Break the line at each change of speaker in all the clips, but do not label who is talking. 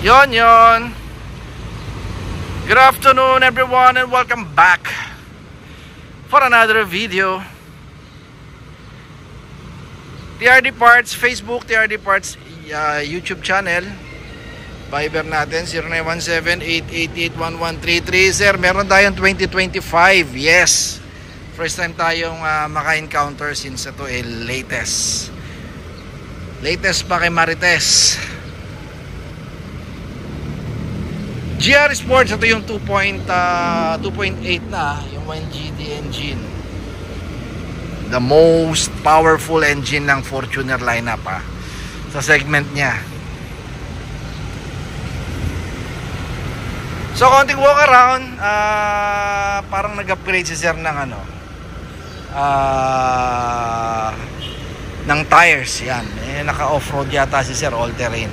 Yon. Good afternoon everyone and welcome back for another video. TRD Parts Facebook, TRD Parts YouTube channel. Viber natin 0917-888-1133. Sir, meron tayong 2025. Yes, first time tayong maka-encounter since ito latest pa kay Marites. GR Sports, ito yung 2.8 na, yung 1GD engine, the most powerful engine ng Fortuner lineup sa segment niya. So konting walk around, parang nag-upgrade si sir ng ng tires. Yan, naka off-road yata si sir, all terrain.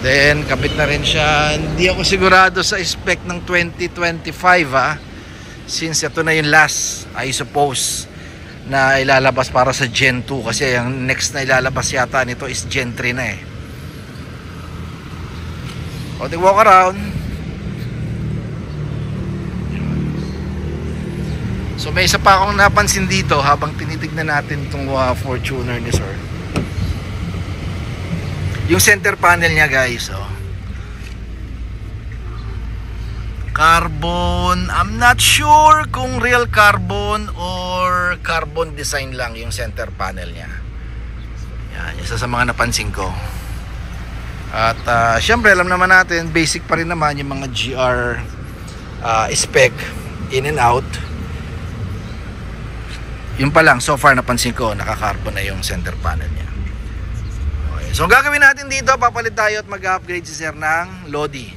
Then kapit na rin siya. Hindi ako sigurado sa spec ng 2025 since ito na yung last, I suppose, na ilalabas para sa Gen 2, kasi yung next na ilalabas yata nito is Gen 3 na konting walk around. So may isa pa akong napansin dito habang tinitignan natin itong Fortuner ni sir. Yung center panel niya, guys, carbon. I'm not sure kung real carbon or carbon design lang yung center panel niya. Yan, isa sa mga napansin ko. At syempre alam naman natin, basic pa rin naman yung mga GR spec, in and out. Yung pa lang, so far napansin ko, naka-carbon na yung center panel niya. So ang gagawin natin dito, papalit tayo at mag-upgrade si sir ng Lodi.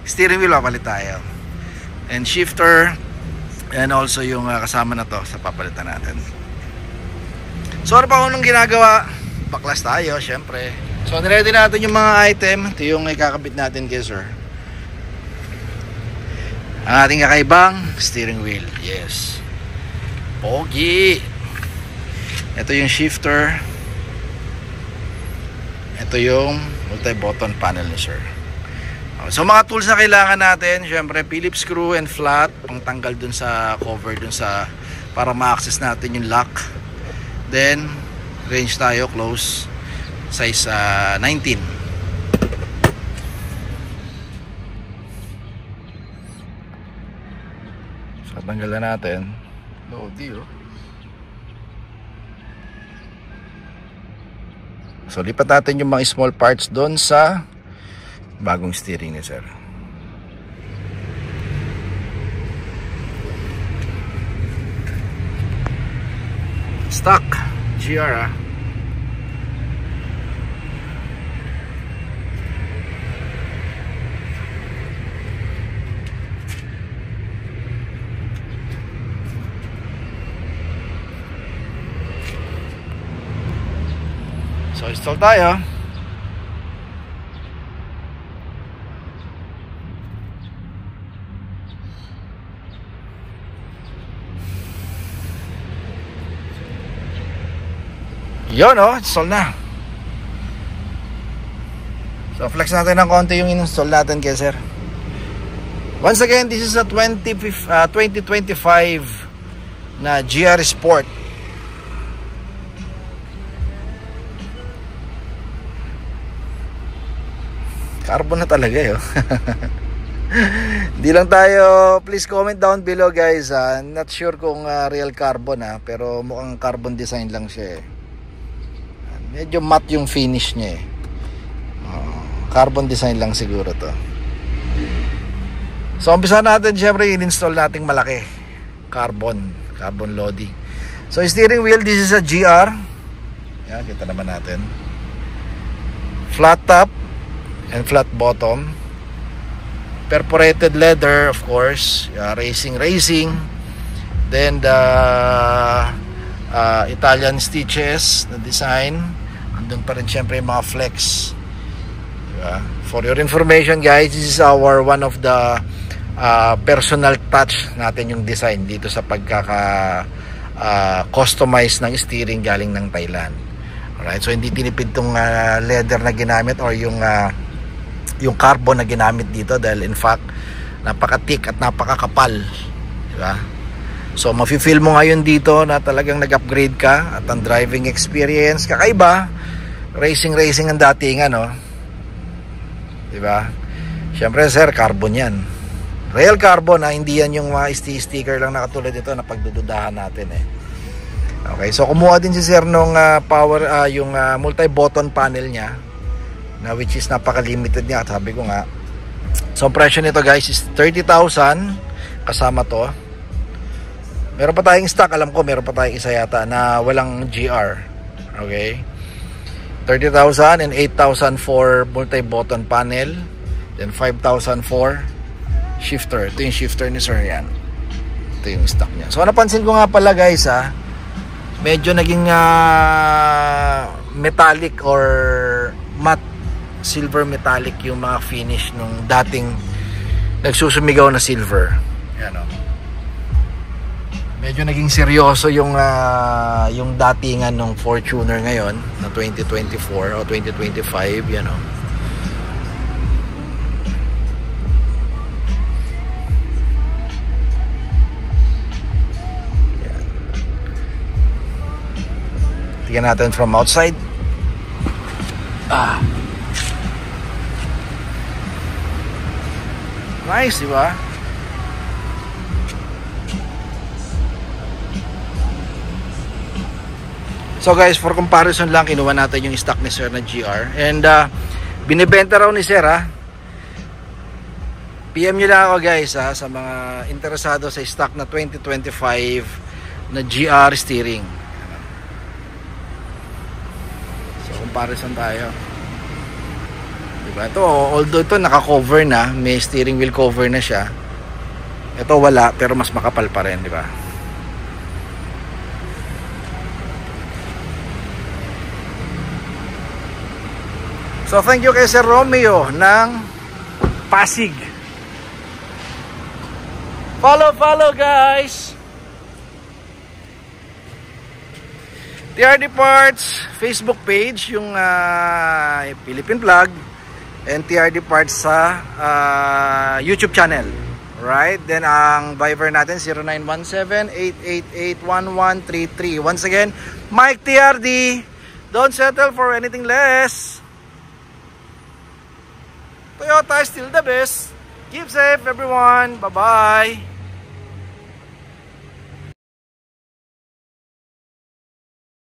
Steering wheel papalit tayo, and shifter, and also yung kasama na to sa papalitan natin. So ano pa unang ginagawa? Baklas tayo syempre. So niready natin yung mga item. Ito yung ikakabit natin kay sir, ang ating kakaibang steering wheel. Yes, pogi. Ito yung shifter. Ito yung multi-button panel ni sir. So mga tools na kailangan natin, syempre Phillips screw and flat, pang tanggal dun sa cover dun sa, para ma-access natin yung lock. Then range tayo, close, size 19. So tanggalan natin. Lodi. So lipat natin yung mga small parts doon sa bagong steering ni sir. Stock GR So install tayo. Yun install na. So flex natin ng konti yung in-install natin kay sir. Once again, this is a 2025 na GR Sport. Carbon na talaga Hindi lang tayo, please comment down below guys. Not sure kung real carbon pero mukhang carbon design lang siya Medyo matte yung finish niya Carbon design lang siguro to. So umpisa natin, syempre in-install nating malaki carbon Lodi. So steering wheel, this is a GR. Yan, kita naman natin. Flat top and flat bottom, perforated leather, of course, racing. Then the Italian stitches na design, andun pa rin syempre yung mga flex, diba? For your information guys, this is our one of the personal touch natin, yung design dito sa pagkaka customize ng steering galing ng Thailand. Alright, so hindi tinipid tong leather na ginamit or yung carbon na ginamit dito, dahil in fact napaka-thick at napakakapal, di ba? So mafe-feel mo ngayon dito na talagang nag-upgrade ka at ang driving experience kakaiba. Racing ang dating ano, di ba? Syempre sir, carbon yan, real carbon, hindi yan yung mga sticker lang na katulad nito na pagdududahan natin eh. Okay, so kumuha din si sir nung yung multi-button panel niya, na which is napaka-limited niya. Sabi ko nga, so presyo nito guys is 30,000 kasama to. Meron pa tayong stock, alam ko meron pa tayong isa yata na walang GR. Okay, 30,000 and 8,000 for multi-button panel, then 5,000 for shifter. Ito yung shifter ni sir, yan. Ito yung stock niya. So napansin ko nga pala guys medyo naging metallic or matte silver metallic yung mga finish nung dating nagsusumigaw na silver. Yan o. Medyo naging seryoso yung datingan ng Fortuner ngayon na 2024 o 2025, yan o. Tingnan natin from outside. Nice, di ba? So guys, for comparison lang, kinuha natin yung stock ni sir na GR. And binibenta raw ni sir PM nyo lang ako guys sa mga interesado sa stock na 2025 na GR steering. Comparison tayo, diba? Ito, although ito naka-cover na, may steering wheel cover na siya, ito wala, pero mas makapal pa rin, diba? So thank you kay Sir Romeo ng Pasig. Follow guys, TRD Parts Facebook page, yung Philippine Vlog, and TRD Parts sa YouTube channel. Right? Then ang Viber natin 0917-888-1133. Once again, Mike TRD. Don't settle for anything less. Toyota is still the best. Keep safe everyone. Bye-bye.